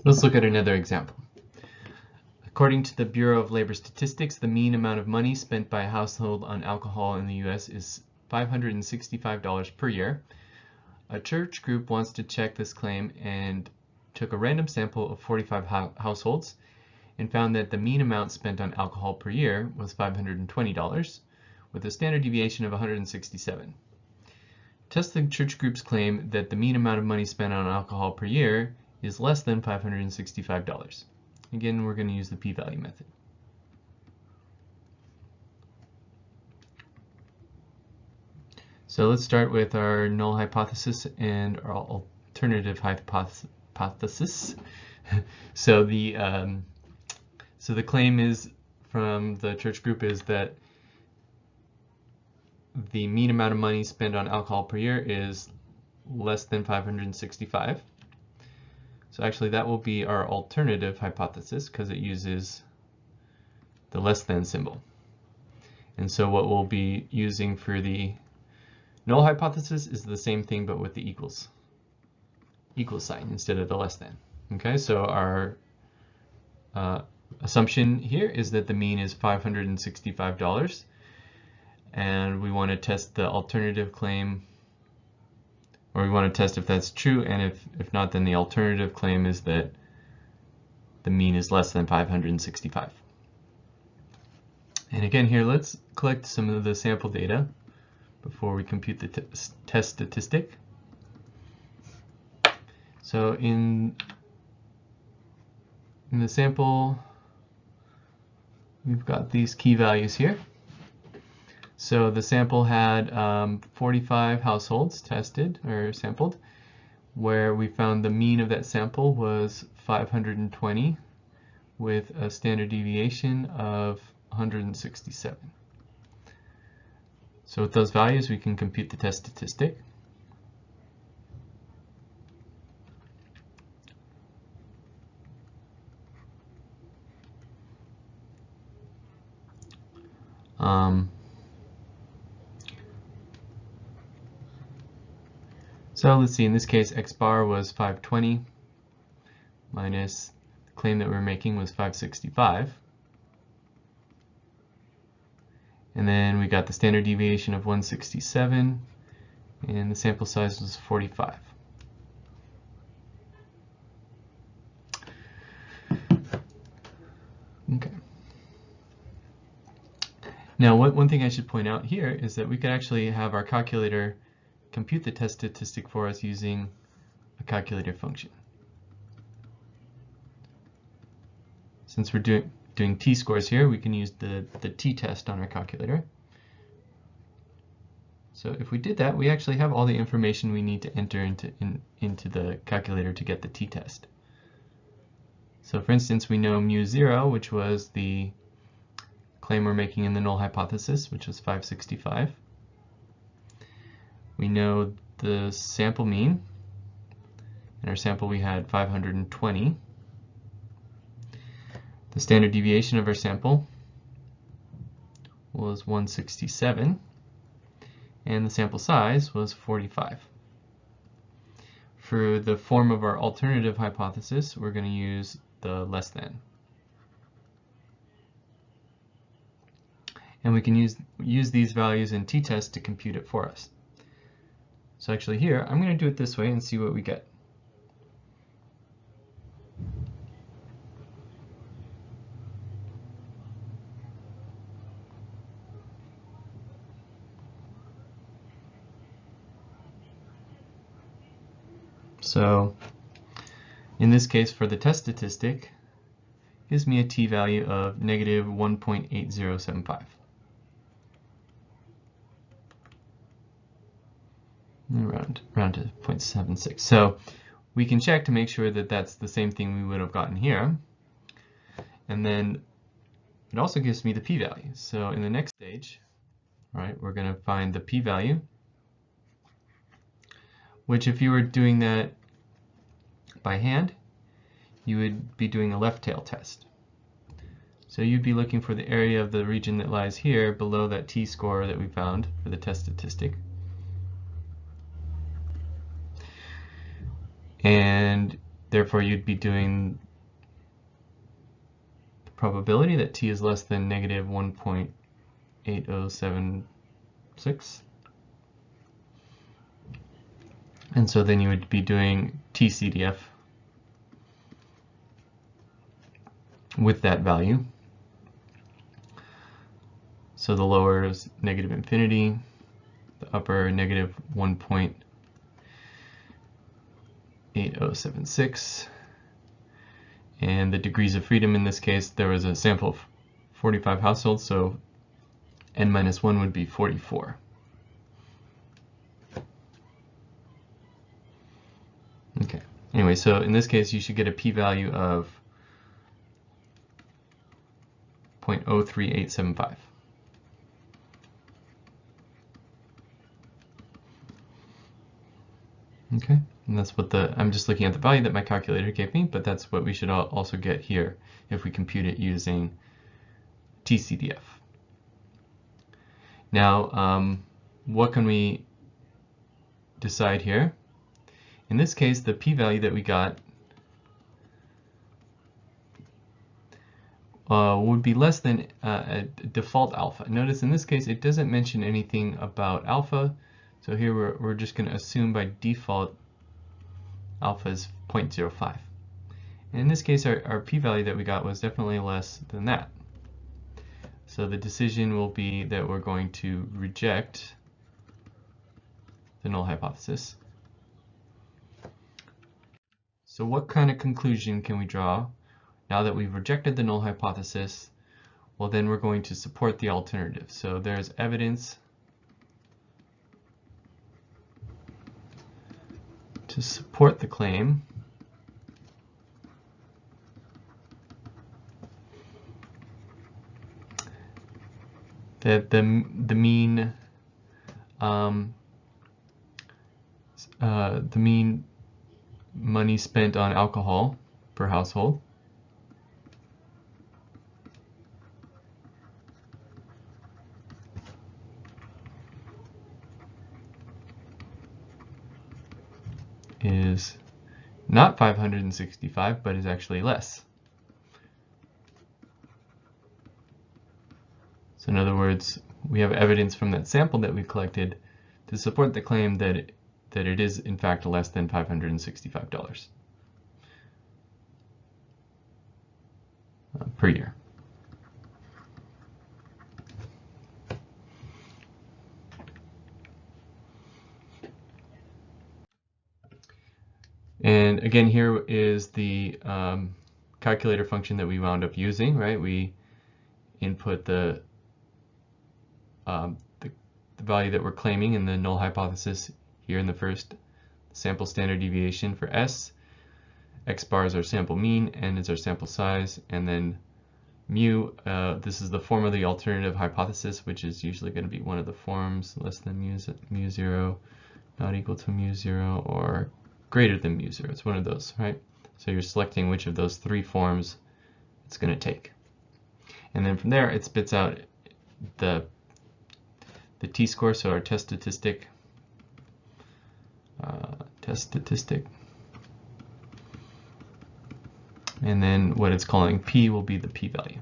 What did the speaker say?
Let's look at another example. According to the Bureau of Labor Statistics, the mean amount of money spent by a household on alcohol in the U.S. is $565 per year. A church group wants to check this claim and took a random sample of 45 households and found that the mean amount spent on alcohol per year was $520, with a standard deviation of 167. Test the church group's claim that the mean amount of money spent on alcohol per year is less than $565. Again, we're going to use the p-value method. So let's start with our null hypothesis and our alternative hypothesis. So the claim is from the church group is that the mean amount of money spent on alcohol per year is less than 565. So actually that will be our alternative hypothesis because it uses the less than symbol. And so what we'll be using for the null hypothesis is the same thing but with the equals sign instead of the less than. Okay, so our assumption here is that the mean is $565, and we want to test the alternative claim, or we want to test if that's true, and if not, then the alternative claim is that the mean is less than 565. And again here, let's collect some of the sample data before we compute the test statistic. So in the sample, we've got these key values here. So the sample had 45 households tested or sampled, where we found the mean of that sample was 520 with a standard deviation of 167. So with those values, we can compute the test statistic. So let's see, in this case, X bar was 520 minus the claim that we're making was 565. And then we got the standard deviation of 167, and the sample size was 45. Okay. Now, one thing I should point out here is that we could actually have our calculator compute the test statistic for us using a calculator function. Since we're doing t-scores here, we can use the t-test on our calculator. So if we did that, we actually have all the information we need to enter into the calculator to get the t-test. So for instance, we know mu0, which was the claim we're making in the null hypothesis, which was 565. We know the sample mean. In our sample we had 520. The standard deviation of our sample was 167, and the sample size was 45. For the form of our alternative hypothesis, we're going to use the less than. And we can use these values in t-test to compute it for us. So actually here, I'm going to do it this way and see what we get. So in this case, for the test statistic, it gives me a t-value of negative 1.8075. Round to 0.76. So we can check to make sure that that's the same thing we would have gotten here. And then it also gives me the p-value. So in the next stage, right, we're going to find the p-value, which if you were doing that by hand, you would be doing a left tail test. So you'd be looking for the area of the region that lies here below that t-score that we found for the test statistic. And Therefore, you'd be doing the probability that t is less than negative 1.8076. And so then you would be doing TCDF with that value. So the lower is negative infinity, the upper negative 1.8076, and the degrees of freedom in this case, there was a sample of 45 households, so n minus 1 would be 44. Okay, anyway, so in this case you should get a p-value of 0.03875. Okay, and that's what I'm just looking at the value that my calculator gave me, but that's what we should also get here if we compute it using TCDF. Now, what can we decide here? In this case, the p-value that we got would be less than a default alpha. Notice in this case, it doesn't mention anything about alpha. So here we're just going to assume by default alpha is 0.05. And in this case, our p-value that we got was definitely less than that. So the decision will be that we're going to reject the null hypothesis. So what kind of conclusion can we draw now that we've rejected the null hypothesis? Well, then we're going to support the alternative. So there's evidence to support the claim that the mean money spent on alcohol per household is not 565, but is actually less. So in other words, we have evidence from that sample that we collected to support the claim that it is in fact less than $565 per year. And again, here is the calculator function that we wound up using, right? We input the value that we're claiming in the null hypothesis here in the first sample standard deviation for S. X bar is our sample mean, N is our sample size, and then mu, this is the form of the alternative hypothesis, which is usually going to be one of the forms, less than mu 0, not equal to mu 0, or greater than mu 0. It's one of those, right? So you're selecting which of those three forms it's going to take. And then from there, it spits out the t-score, so our test statistic, and then what it's calling p will be the p-value.